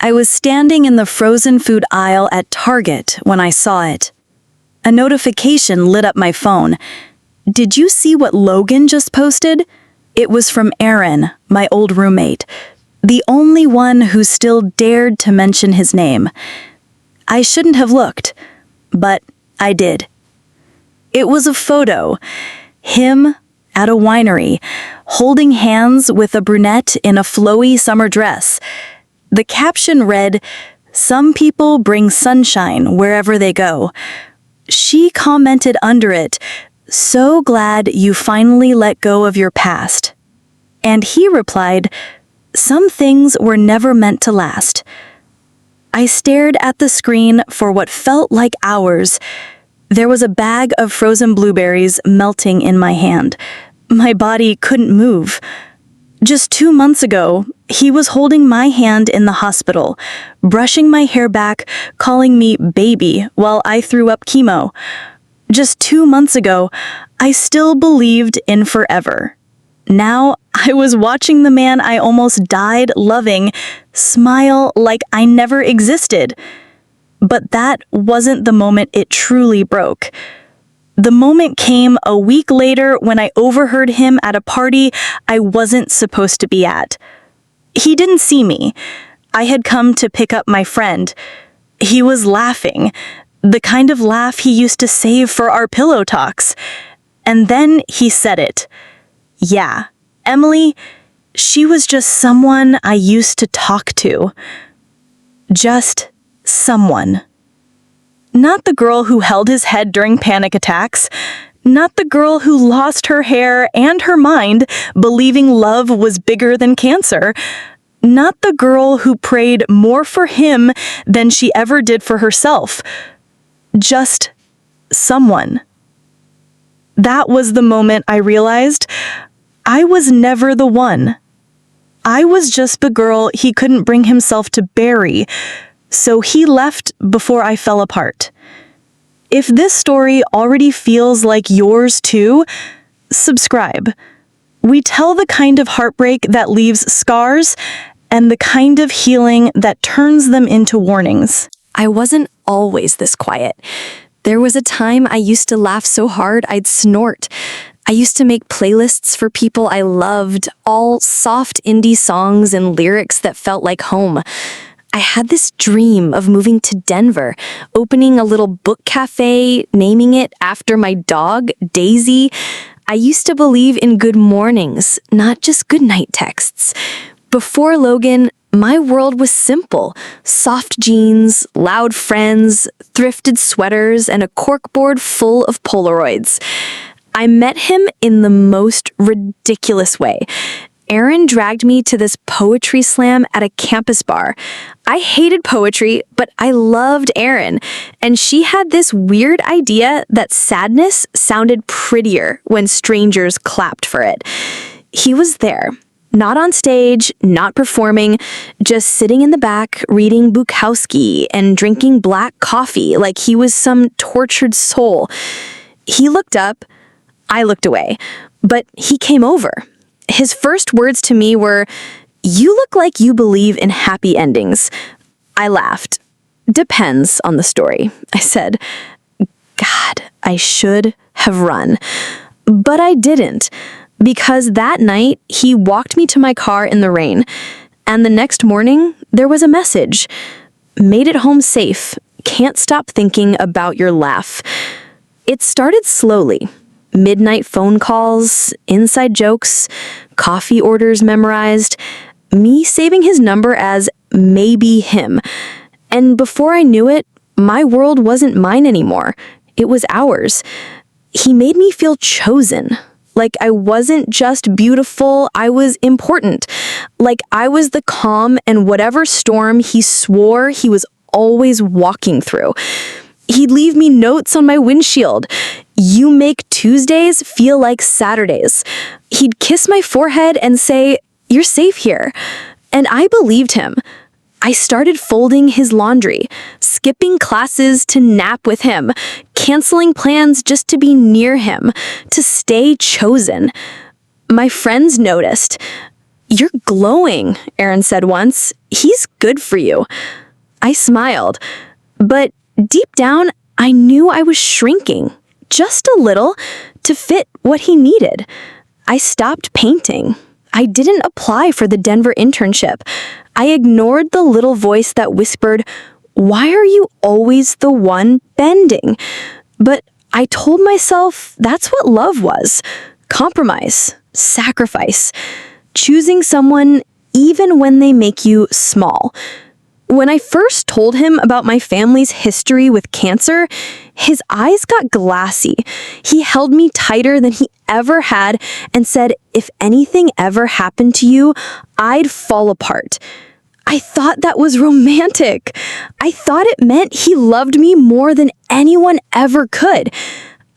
I was standing in the frozen food aisle at Target when I saw it. A notification lit up my phone. Did you see what Logan just posted? It was from Aaron, my old roommate, the only one who still dared to mention his name. I shouldn't have looked, but I did. It was a photo. Him at a winery, holding hands with a brunette in a flowy summer dress. The caption read, "Some people bring sunshine wherever they go." She commented under it, "So glad you finally let go of your past." And he replied, "Some things were never meant to last." I stared at the screen for what felt like hours. There was a bag of frozen blueberries melting in my hand. My body couldn't move. Just 2 months ago, he was holding my hand in the hospital, brushing my hair back, calling me baby while I threw up chemo. Just 2 months ago, I still believed in forever. Now, I was watching the man I almost died loving smile like I never existed. But that wasn't the moment it truly broke. The moment came a week later when I overheard him at a party I wasn't supposed to be at. He didn't see me. I had come to pick up my friend. He was laughing, the kind of laugh he used to save for our pillow talks. And then he said it. "Yeah, Emily, she was just someone I used to talk to. Just someone." Not the girl who held his head during panic attacks. Not the girl who lost her hair and her mind believing love was bigger than cancer. Not the girl who prayed more for him than she ever did for herself. Just someone. That was the moment I realized I was never the one. I was just the girl he couldn't bring himself to bury. So he left before I fell apart. If this story already feels like yours too, subscribe. We tell the kind of heartbreak that leaves scars and the kind of healing that turns them into warnings. I wasn't always this quiet. There was a time I used to laugh so hard I'd snort. I used to make playlists for people I loved, all soft indie songs and lyrics that felt like home. I had this dream of moving to Denver, opening a little book cafe, naming it after my dog, Daisy. I used to believe in good mornings, not just good night texts. Before Logan, my world was simple. Soft jeans, loud friends, thrifted sweaters, and a corkboard full of Polaroids. I met him in the most ridiculous way. Aaron dragged me to this poetry slam at a campus bar. I hated poetry, but I loved Aaron, and she had this weird idea that sadness sounded prettier when strangers clapped for it. He was there, not on stage, not performing, just sitting in the back, reading Bukowski and drinking black coffee like he was some tortured soul. He looked up, I looked away, but he came over. His first words to me were, "You look like you believe in happy endings." I laughed. "Depends on the story," I said. God, I should have run. But I didn't, because that night he walked me to my car in the rain, and the next morning there was a message. "Made it home safe. Can't stop thinking about your laugh." It started slowly. Midnight phone calls, inside jokes, coffee orders memorized, me saving his number as maybe him. And before I knew it, my world wasn't mine anymore. It was ours. He made me feel chosen. Like I wasn't just beautiful, I was important. Like I was the calm in whatever storm he swore he was always walking through. He'd leave me notes on my windshield. "You make Tuesdays feel like Saturdays." He'd kiss my forehead and say, "You're safe here." And I believed him. I started folding his laundry, skipping classes to nap with him, canceling plans just to be near him, to stay chosen. My friends noticed. "You're glowing," Aaron said once. "He's good for you." I smiled, but deep down, I knew I was shrinking, just a little, to fit what he needed. I stopped painting. I didn't apply for the Denver internship. I ignored the little voice that whispered, "Why are you always the one bending?" But I told myself that's what love was: compromise, sacrifice, choosing someone even when they make you small. When I first told him about my family's history with cancer, his eyes got glassy. He held me tighter than he ever had and said, "If anything ever happened to you, I'd fall apart." I thought that was romantic. I thought it meant he loved me more than anyone ever could.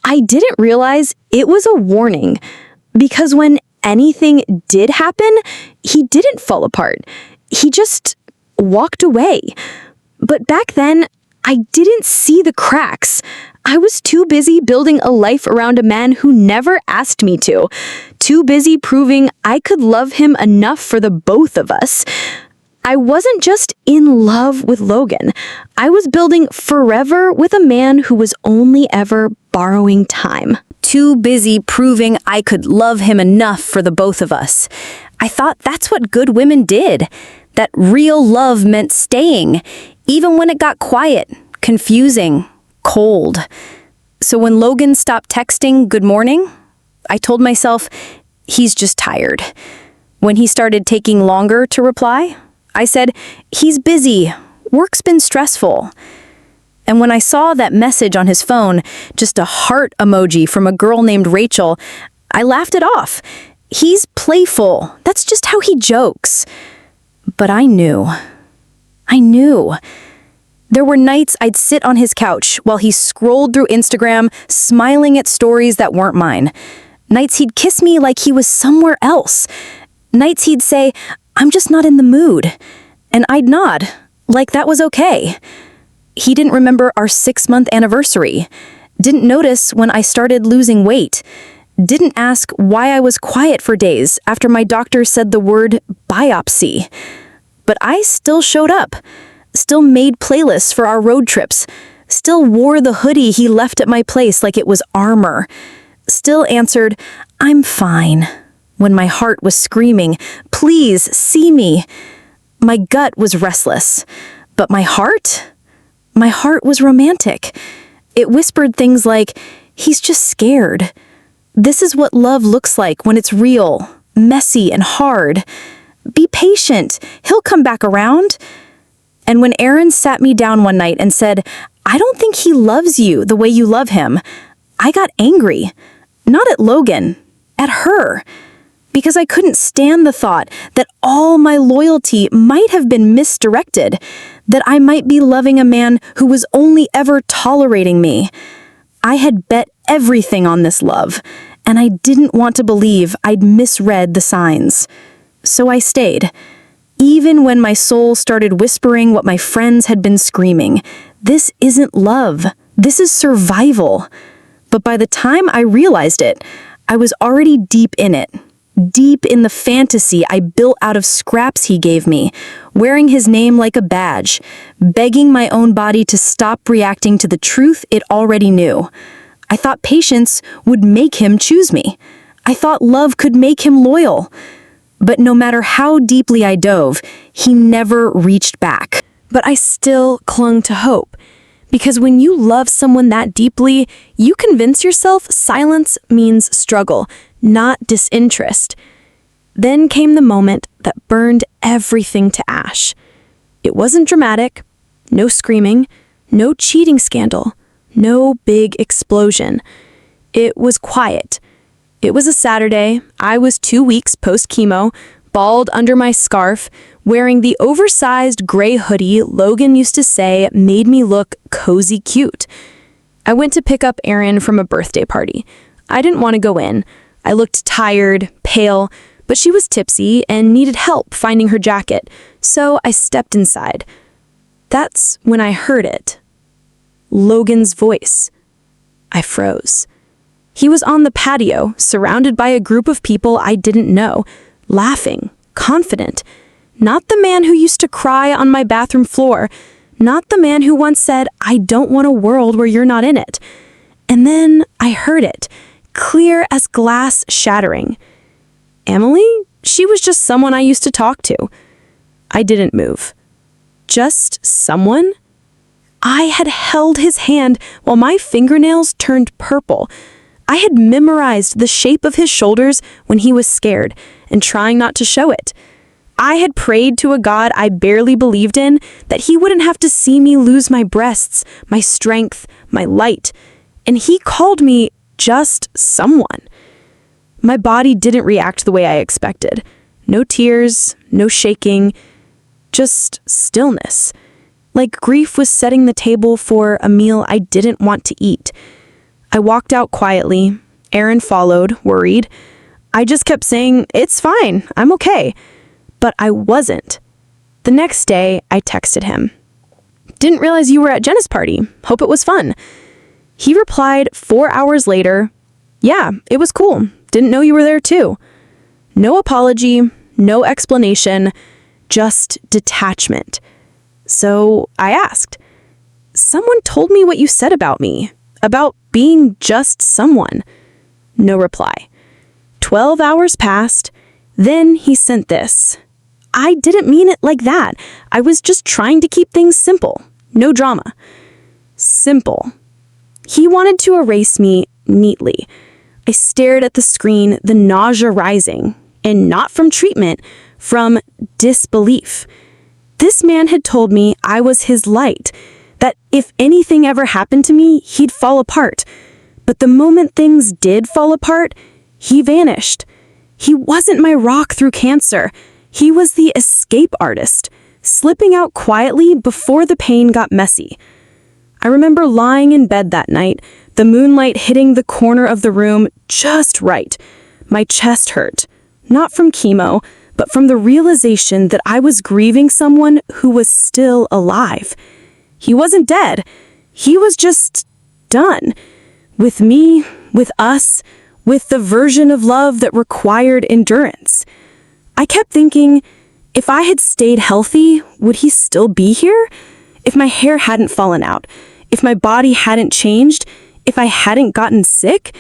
I didn't realize it was a warning, because when anything did happen, he didn't fall apart. He just walked away. But back then, I didn't see the cracks. I was too busy building a life around a man who never asked me to. Too busy proving I could love him enough for the both of us. I wasn't just in love with Logan. I was building forever with a man who was only ever borrowing time. Too busy proving I could love him enough for the both of us. I thought that's what good women did. That real love meant staying, even when it got quiet, confusing, cold. So when Logan stopped texting good morning, I told myself he's just tired. When he started taking longer to reply, I said he's busy, work's been stressful. And when I saw that message on his phone, just a heart emoji from a girl named Rachel, I laughed it off. He's playful, that's just how he jokes. But I knew. There were nights I'd sit on his couch while he scrolled through Instagram, smiling at stories that weren't mine. Nights he'd kiss me like he was somewhere else. Nights he'd say, "I'm just not in the mood." And I'd nod, like that was okay. He didn't remember our 6-month anniversary. Didn't notice when I started losing weight. Didn't ask why I was quiet for days after my doctor said the word biopsy. But I still showed up, still made playlists for our road trips, still wore the hoodie he left at my place like it was armor, still answered, "I'm fine," when my heart was screaming, "Please see me." My gut was restless, but my heart was romantic. It whispered things like, "He's just scared. This is what love looks like when it's real, messy and hard. Be patient, he'll come back around." And when Aaron sat me down one night and said, "I don't think he loves you the way you love him," I got angry. Not at Logan, at her. Because I couldn't stand the thought that all my loyalty might have been misdirected, that I might be loving a man who was only ever tolerating me. I had bet everything on this love, and I didn't want to believe I'd misread the signs. So I stayed, even when my soul started whispering what my friends had been screaming. This isn't love. This is survival. But by the time I realized it, I was already deep in it. Deep in the fantasy I built out of scraps he gave me, wearing his name like a badge, begging my own body to stop reacting to the truth it already knew. I thought patience would make him choose me. I thought love could make him loyal. But no matter how deeply I dove, he never reached back. But I still clung to hope. Because when you love someone that deeply, you convince yourself silence means struggle, not disinterest. Then came the moment that burned everything to ash. It wasn't dramatic, no screaming, no cheating scandal, no big explosion. It was quiet. It was a Saturday. I was 2 weeks post-chemo, bald under my scarf, wearing the oversized gray hoodie Logan used to say made me look cozy cute. I went to pick up Erin from a birthday party. I didn't want to go in. I looked tired, pale, but she was tipsy and needed help finding her jacket, so I stepped inside. That's when I heard it. Logan's voice. I froze. He was on the patio, surrounded by a group of people I didn't know, laughing, confident. Not the man who used to cry on my bathroom floor. Not the man who once said, "I don't want a world where you're not in it." And then I heard it, clear as glass shattering. Emily? She was just someone I used to talk to. I didn't move. Just someone? I had held his hand while my fingernails turned purple. I had memorized the shape of his shoulders when he was scared and trying not to show it. I had prayed to a God I barely believed in that he wouldn't have to see me lose my breasts, my strength, my light. And he called me just someone. My body didn't react the way I expected. No tears, no shaking, just stillness. Like grief was setting the table for a meal I didn't want to eat. I walked out quietly. Aaron followed, worried. I just kept saying, "It's fine, I'm okay." But I wasn't. The next day, I texted him. "Didn't realize you were at Jenna's party. Hope it was fun." He replied 4 hours later, "Yeah, it was cool. Didn't know you were there too." No apology, no explanation, just detachment. So I asked, "Someone told me what you said about me, about being just someone." No reply. 12 hours passed. Then he sent this. I didn't mean it like that. I was just trying to keep things simple. No drama. Simple. He wanted to erase me neatly. I stared at the screen, the nausea rising, and not from treatment, from disbelief. This man had told me I was his light, that if anything ever happened to me, he'd fall apart. But the moment things did fall apart, he vanished. He wasn't my rock through cancer. He was the escape artist, slipping out quietly before the pain got messy. I remember lying in bed that night, the moonlight hitting the corner of the room just right. My chest hurt, not from chemo, but from the realization that I was grieving someone who was still alive. He wasn't dead. He was just done. With me, with us, with the version of love that required endurance. I kept thinking, if I had stayed healthy, would he still be here? If my hair hadn't fallen out, if my body hadn't changed, if I hadn't gotten sick,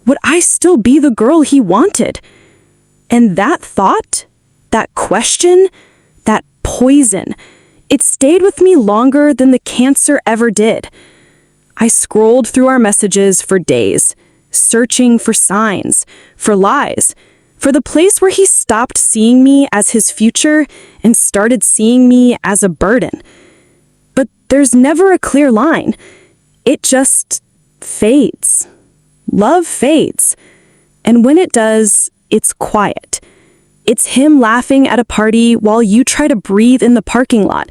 would I still be the girl he wanted? And that thought, that question, that poison, it stayed with me longer than the cancer ever did. I scrolled through our messages for days, searching for signs, for lies, for the place where he stopped seeing me as his future and started seeing me as a burden. But there's never a clear line. It just fades. Love fades. And when it does, it's quiet. It's him laughing at a party while you try to breathe in the parking lot.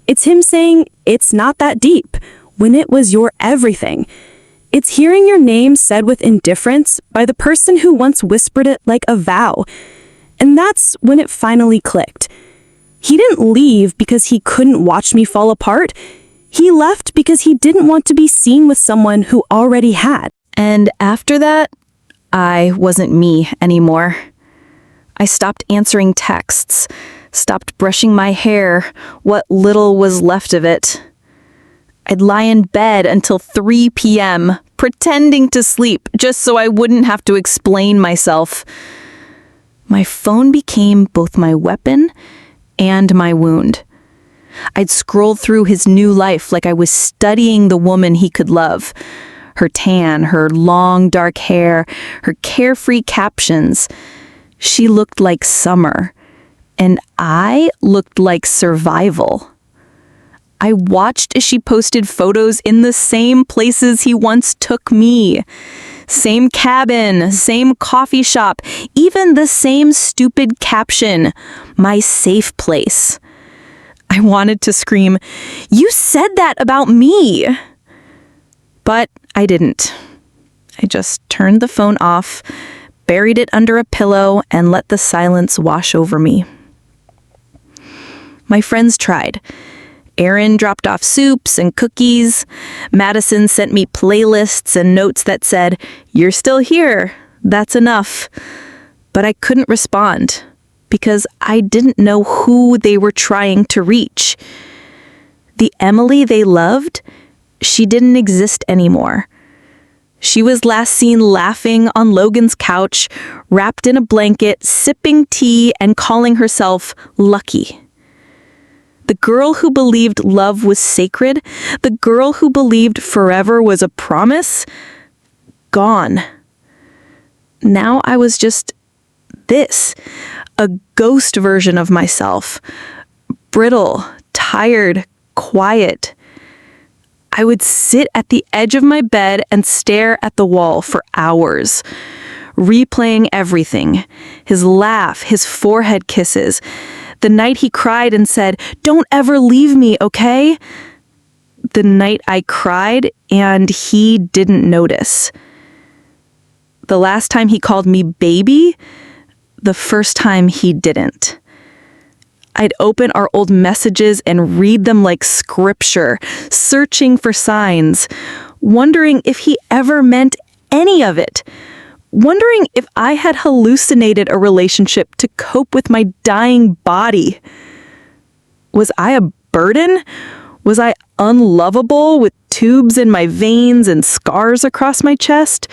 It's him saying, "It's not that deep," when it was your everything. It's hearing your name said with indifference by the person who once whispered it like a vow. And that's when it finally clicked. He didn't leave because he couldn't watch me fall apart. He left because he didn't want to be seen with someone who already had. And after that, I wasn't me anymore. I stopped answering texts, stopped brushing my hair, what little was left of it. I'd lie in bed until 3 p.m., pretending to sleep just so I wouldn't have to explain myself. My phone became both my weapon and my wound. I'd scroll through his new life like I was studying the woman he could love. Her tan, her long dark hair, her carefree captions. She looked like summer, and I looked like survival. I watched as she posted photos in the same places he once took me. Same cabin, same coffee shop, even the same stupid caption, "My safe place." I wanted to scream, "You said that about me!" But I didn't. I just turned the phone off, buried it under a pillow, and let the silence wash over me. My friends tried. Aaron dropped off soups and cookies. Madison sent me playlists and notes that said, "You're still here. That's enough." But I couldn't respond because I didn't know who they were trying to reach. The Emily they loved, she didn't exist anymore. She was last seen laughing on Logan's couch, wrapped in a blanket, sipping tea, and calling herself Lucky. The girl who believed love was sacred, the girl who believed forever was a promise, gone. Now I was just this, a ghost version of myself, brittle, tired, quiet. I would sit at the edge of my bed and stare at the wall for hours, replaying everything. His laugh, his forehead kisses, the night he cried and said, "Don't ever leave me, okay?" The night I cried and he didn't notice. The last time he called me baby, the first time he didn't. I'd open our old messages and read them like scripture, searching for signs, wondering if he ever meant any of it, wondering if I had hallucinated a relationship to cope with my dying body. Was I a burden? Was I unlovable with tubes in my veins and scars across my chest?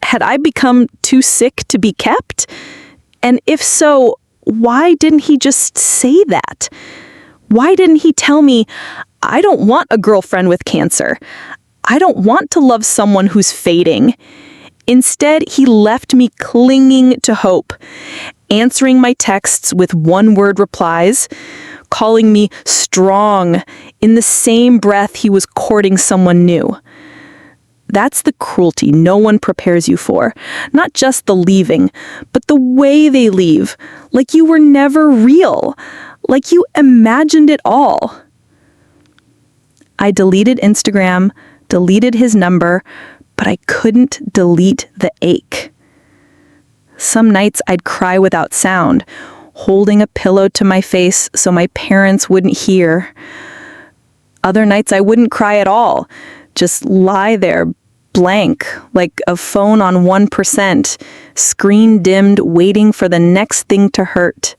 Had I become too sick to be kept? And if so, why didn't he just say that? Why didn't he tell me, I don't want a girlfriend with cancer. I don't want to love someone who's fading. Instead, he left me clinging to hope, answering my texts with one-word replies, calling me strong in the same breath he was courting someone new. That's the cruelty no one prepares you for. Not just the leaving, but the way they leave. Like you were never real. Like you imagined it all. I deleted Instagram, deleted his number, but I couldn't delete the ache. Some nights I'd cry without sound, holding a pillow to my face so my parents wouldn't hear. Other nights I wouldn't cry at all, just lie there blank, like a phone on 1%, screen dimmed, waiting for the next thing to hurt.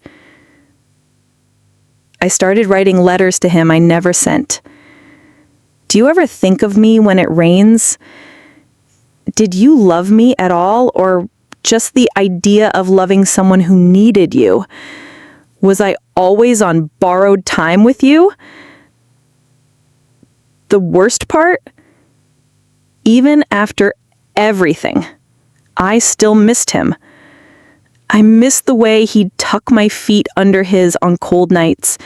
I started writing letters to him I never sent. Do you ever think of me when it rains? Did you love me at all, or just the idea of loving someone who needed you? Was I always on borrowed time with you? The worst part? Even after everything, I still missed him. I missed the way he'd tuck my feet under his on cold nights,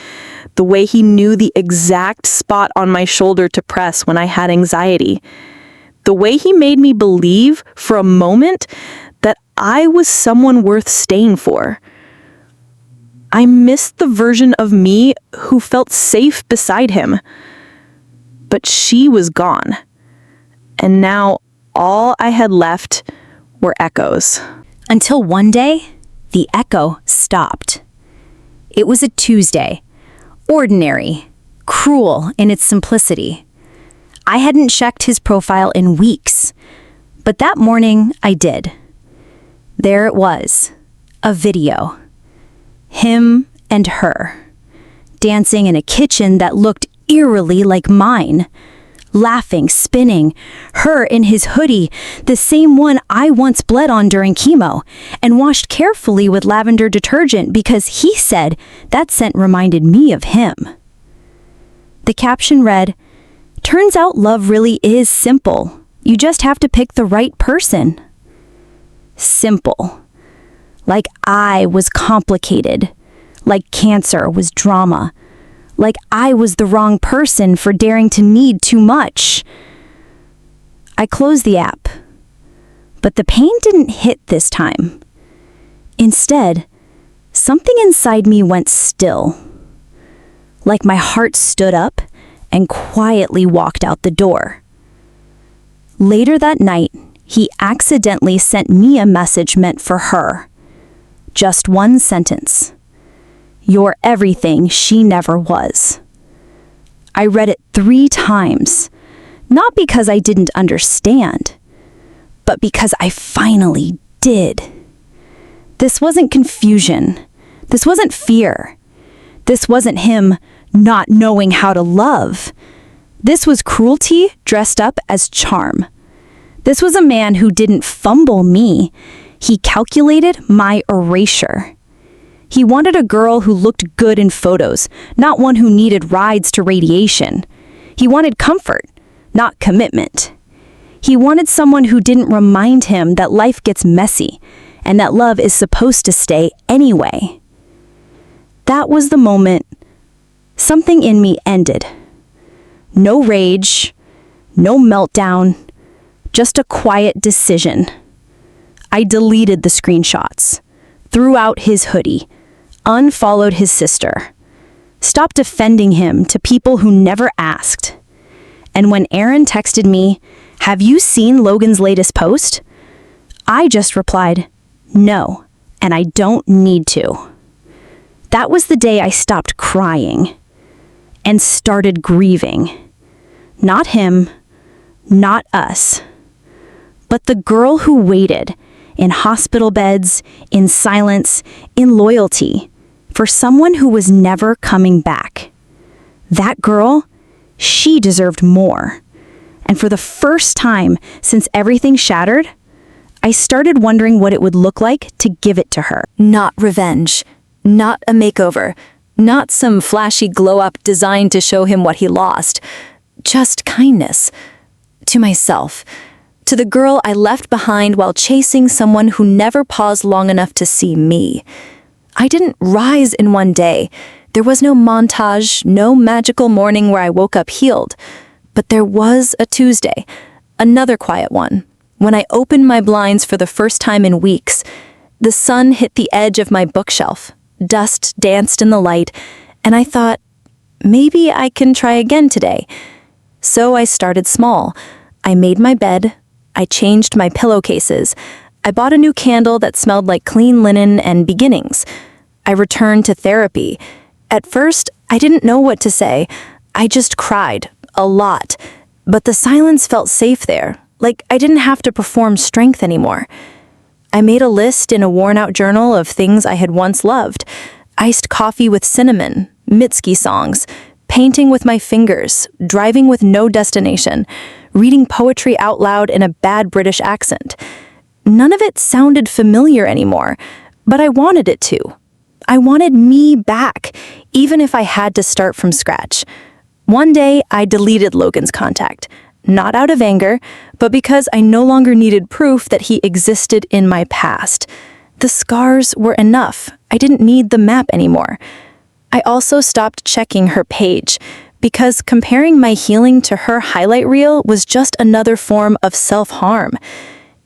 the way he knew the exact spot on my shoulder to press when I had anxiety, the way he made me believe for a moment that I was someone worth staying for. I missed the version of me who felt safe beside him. But she was gone. And now all I had left were echoes. Until one day, the echo stopped. It was a Tuesday. Ordinary, cruel in its simplicity. I hadn't checked his profile in weeks, but that morning I did. There it was, a video. Him and her, dancing in a kitchen that looked eerily like mine. Laughing, spinning, her in his hoodie, the same one I once bled on during chemo, and washed carefully with lavender detergent because he said that scent reminded me of him. The caption read, "Turns out love really is simple. You just have to pick the right person." Simple. Like I was complicated. Like cancer was drama. Like I was the wrong person for daring to need too much. I closed the app, but the pain didn't hit this time. Instead, something inside me went still. Like my heart stood up and quietly walked out the door. Later that night, he accidentally sent me a message meant for her. Just one sentence. "You're everything she never was." I read it 3 times, not because I didn't understand, but because I finally did. This wasn't confusion, This wasn't fear. This wasn't him not knowing how to love. This was cruelty dressed up as charm. This was a man who didn't fumble me. He calculated my erasure. He wanted a girl who looked good in photos, not one who needed rides to radiation. He wanted comfort, not commitment. He wanted someone who didn't remind him that life gets messy and that love is supposed to stay anyway. That was the moment something in me ended. No rage, no meltdown, just a quiet decision. I deleted the screenshots, threw out his hoodie, unfollowed his sister, stopped defending him to people who never asked. And when Aaron texted me, "Have you seen Logan's latest post?" I just replied, "No, and I don't need to." That was the day I stopped crying and started grieving. Not him, not us, but the girl who waited in hospital beds, in silence, in loyalty, for someone who was never coming back. That girl, she deserved more. And for the first time since everything shattered, I started wondering what it would look like to give it to her. Not revenge, not a makeover, not some flashy glow-up designed to show him what he lost. Just kindness. To myself. To the girl I left behind while chasing someone who never paused long enough to see me. I didn't rise in one day. There was no montage, no magical morning where I woke up healed. But there was a Tuesday, another quiet one, when I opened my blinds for the first time in weeks. The sun hit the edge of my bookshelf, dust danced in the light, and I thought, maybe I can try again today. So I started small. I made my bed, I changed my pillowcases, I bought a new candle that smelled like clean linen and beginnings. I returned to therapy. At first, I didn't know what to say. I just cried, a lot. But the silence felt safe there, like I didn't have to perform strength anymore. I made a list in a worn-out journal of things I had once loved. Iced coffee with cinnamon, Mitski songs, painting with my fingers, driving with no destination, reading poetry out loud in a bad British accent. None of it sounded familiar anymore, but I wanted it to. I wanted me back, even if I had to start from scratch. One day, I deleted Logan's contact, not out of anger, but because I no longer needed proof that he existed in my past. The scars were enough. I didn't need the map anymore. I also stopped checking her page, because comparing my healing to her highlight reel was just another form of self-harm.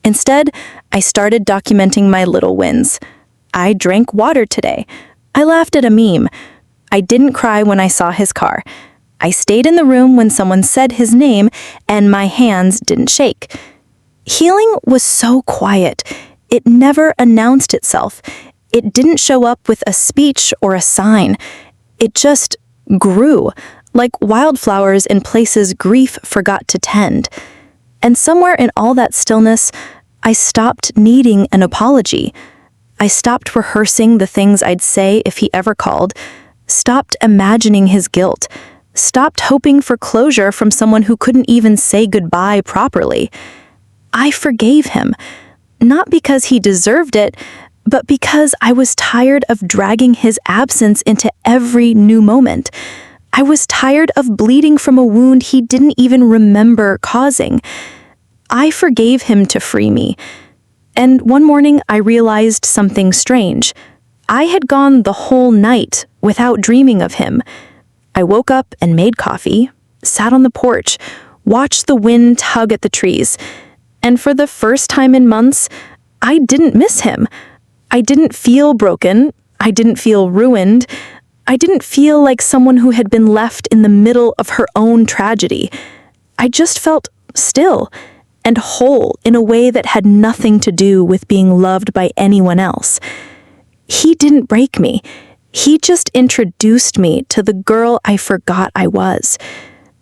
Instead, I started documenting my little wins. I drank water today. I laughed at a meme. I didn't cry when I saw his car. I stayed in the room when someone said his name, and my hands didn't shake. Healing was so quiet. It never announced itself. It didn't show up with a speech or a sign. It just grew, like wildflowers in places grief forgot to tend. And somewhere in all that stillness, I stopped needing an apology. I stopped rehearsing the things I'd say if he ever called, stopped imagining his guilt, stopped hoping for closure from someone who couldn't even say goodbye properly. I forgave him, not because he deserved it, but because I was tired of dragging his absence into every new moment. I was tired of bleeding from a wound he didn't even remember causing. I forgave him to free me. And one morning I realized something strange. I had gone the whole night without dreaming of him. I woke up and made coffee, sat on the porch, watched the wind tug at the trees, and for the first time in months, I didn't miss him. I didn't feel broken. I didn't feel ruined. I didn't feel like someone who had been left in the middle of her own tragedy. I just felt still and whole in a way that had nothing to do with being loved by anyone else. He didn't break me. He just introduced me to the girl I forgot I was.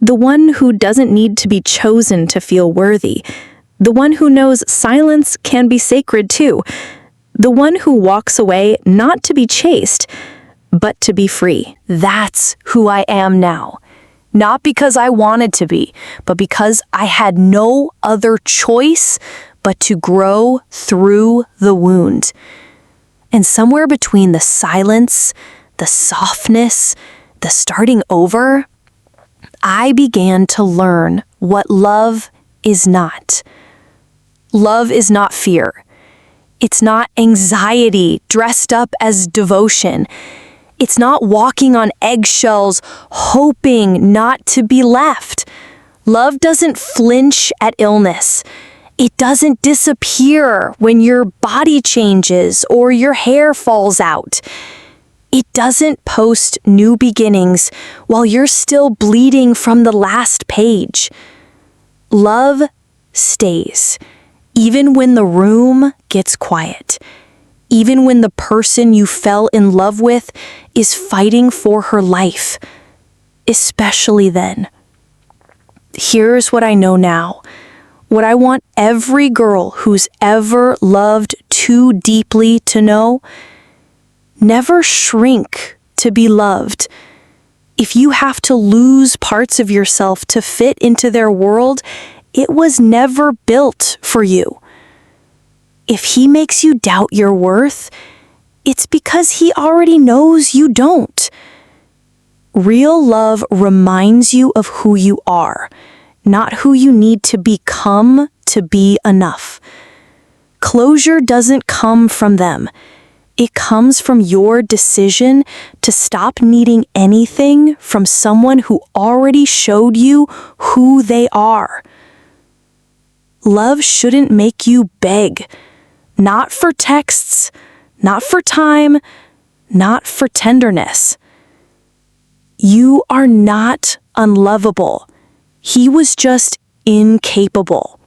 The one who doesn't need to be chosen to feel worthy. The one who knows silence can be sacred too. The one who walks away not to be chased, but to be free. That's who I am now. Not because I wanted to be, but because I had no other choice but to grow through the wound. And somewhere between the silence, the softness, the starting over, I began to learn what love is not. Love is not fear. It's not anxiety dressed up as devotion. It's not walking on eggshells, hoping not to be left. Love doesn't flinch at illness. It doesn't disappear when your body changes or your hair falls out. It doesn't post new beginnings while you're still bleeding from the last page. Love stays, even when the room gets quiet, even when the person you fell in love with is fighting for her life, especially then. Here's what I know now. What I want every girl who's ever loved too deeply to know: never shrink to be loved. If you have to lose parts of yourself to fit into their world, it was never built for you. If he makes you doubt your worth, it's because he already knows you don't. Real love reminds you of who you are, not who you need to become to be enough. Closure doesn't come from them. It comes from your decision to stop needing anything from someone who already showed you who they are. Love shouldn't make you beg. Not for texts, not for time, not for tenderness. You are not unlovable. He was just incapable.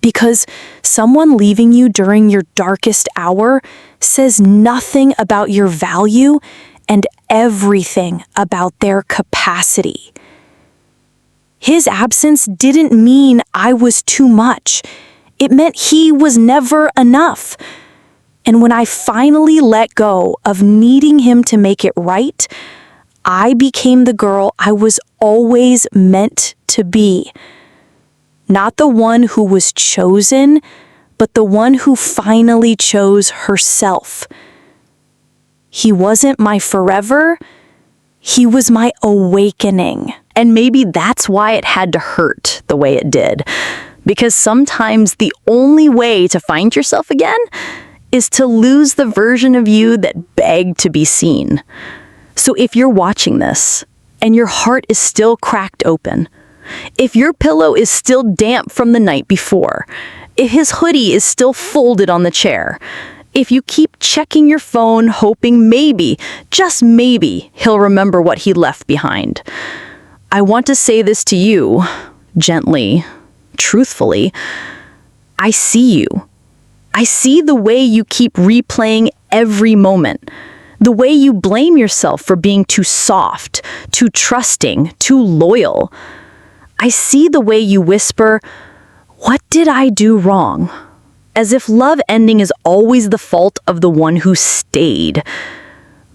Because someone leaving you during your darkest hour says nothing about your value and everything about their capacity. His absence didn't mean I was too much. It meant he was never enough. And when I finally let go of needing him to make it right, I became the girl I was always meant to be. Not the one who was chosen, but the one who finally chose herself. He wasn't my forever, he was my awakening. And maybe that's why it had to hurt the way it did. Because sometimes the only way to find yourself again is to lose the version of you that begged to be seen. So if you're watching this and your heart is still cracked open, if your pillow is still damp from the night before, if his hoodie is still folded on the chair, if you keep checking your phone hoping maybe, just maybe, he'll remember what he left behind, I want to say this to you, gently, truthfully. I see you. I see the way you keep replaying every moment. The way you blame yourself for being too soft, too trusting, too loyal. I see the way you whisper, "What did I do wrong?" As if love ending is always the fault of the one who stayed.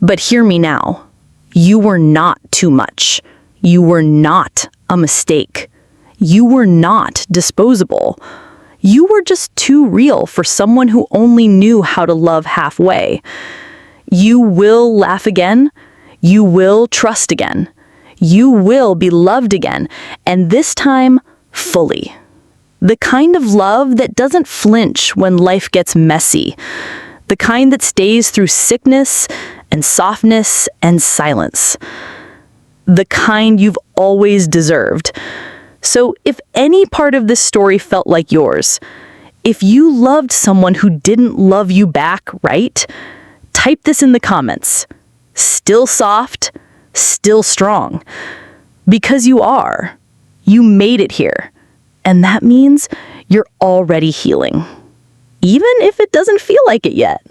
But hear me now. You were not too much. You were not a mistake. You were not disposable. You were just too real for someone who only knew how to love halfway. You will laugh again. You will trust again. You will be loved again, and this time, fully. The kind of love that doesn't flinch when life gets messy. The kind that stays through sickness and softness and silence. The kind you've always deserved. So if any part of this story felt like yours, if you loved someone who didn't love you back, right? Type this in the comments. Still soft, still strong. Because you are. You made it here. And that means you're already healing. Even if it doesn't feel like it yet.